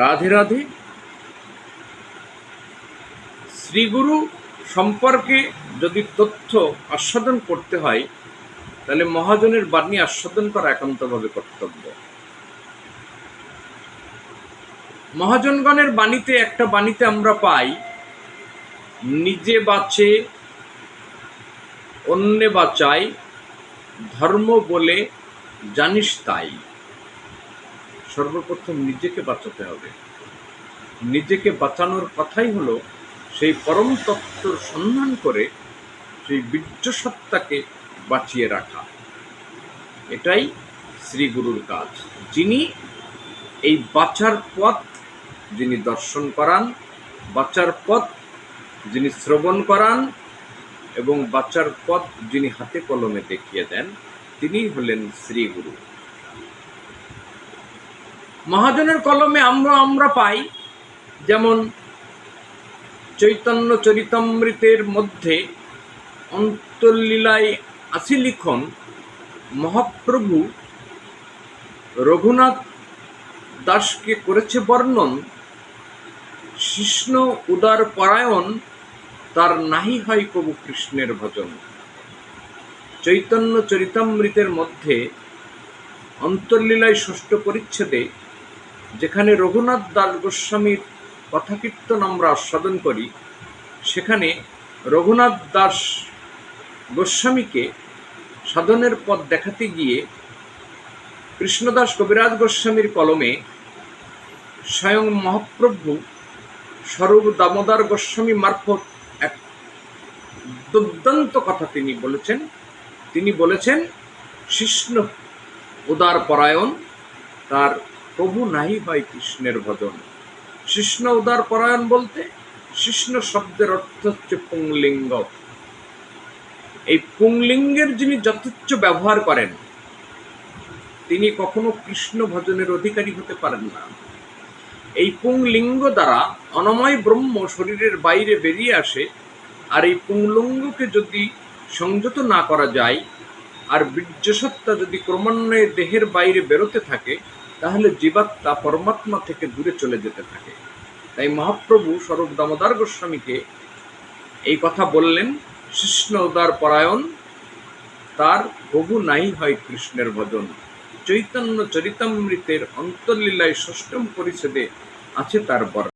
রাধে রাধে। শ্রীগুরু সম্পর্কে যদি তথ্য আস্বাদন করতে হয় তাহলে মহাজনের বাণী আস্বাদন করা একান্তভাবে কর্তব্য। মহাজনগণের বাণীতে একটা বাণীতে আমরা পাই, নিজে বাঁচে অন্যে বাঁচাই, ধর্ম বলে জানিস তাই। সর্বপ্রথম নিজেকে বাঁচাতে হবে। নিজেকে বাঁচানোর কথাই হলো সেই পরম তত্ত্বর সন্ধান করে সেই বীর্য সত্তাকে বাঁচিয়ে রাখা। এটাই শ্রীগুরুর কাজ, যিনি এই বাঁচার পথ যিনি দর্শন করান, বাঁচার পথ যিনি শ্রবণ করান এবং বাঁচার পথ যিনি হাতে কলমে দেখিয়ে দেন, তিনিই হলেন শ্রীগুরু। মহাজনের কলমে আমরা পাই, যেমন চৈতন্য চরিতামৃতের মধ্যে অন্তর্লীলায় আসি লিখন, মহাপ্রভু রঘুনাথ দাসকে করেছে বর্ণন, কৃষ্ণ উদার পরায়ণ, তার নাহি হয় কবু কৃষ্ণের ভজন। চৈতন্য চরিতামৃতের মধ্যে অন্তর্লীলায় ষষ্ঠ পরিচ্ছেদে যেখানে রঘুনাথ দাস গোস্বামীর কথাকীর্তন আমরা আস্বাদন করি, সেখানে রঘুনাথ দাস গোস্বামীকে সাধনের পথ দেখাতে গিয়ে কৃষ্ণদাস কবিরাজ গোস্বামীর কলমে স্বয়ং মহাপ্রভু স্বরূপ দামোদর গোস্বামী মারফত এক দুর্দান্ত কথা তিনি বলেছেন। তিনি বলেছেন, কৃষ্ণ উদার পরায়ণ, তার প্রভু নাহি হয় কৃষ্ণের ভজন। কৃষ্ণ উদার পরায়ণ বলতে কৃষ্ণ শব্দের অর্থ হচ্ছে পুংলিঙ্গ। এই পুংলিঙ্গের যিনি যথেচ্ছ ব্যবহার করেন তিনি কখনো কৃষ্ণ ভজনের অধিকারী হতে পারেন না। এই পুংলিঙ্গ দ্বারা অনময় ব্রহ্ম শরীরের বাইরে বেরিয়ে আসে, আর এই পুংলিঙ্গকে যদি সংযত না করা যায় আর বীর্যসত্তা যদি ক্রমান্বয়ে দেহের বাইরে বেরোতে থাকে, তাহলে জীবাত্মা পরমাত্মা থেকে দূরে চলে যেতে থাকে। তাই মহাপ্রভু স্বরূপ দামোদর গোস্বামীকে এই কথা বললেন, কৃষ্ণ উদার পরায়ণ, তার প্রভু নাই হয় কৃষ্ণের ভজন। চৈতন্য চরিতামৃতের অন্তর্লীলায় ষষ্ঠম পরিচ্ছেদে আছে তার বর্ণনা।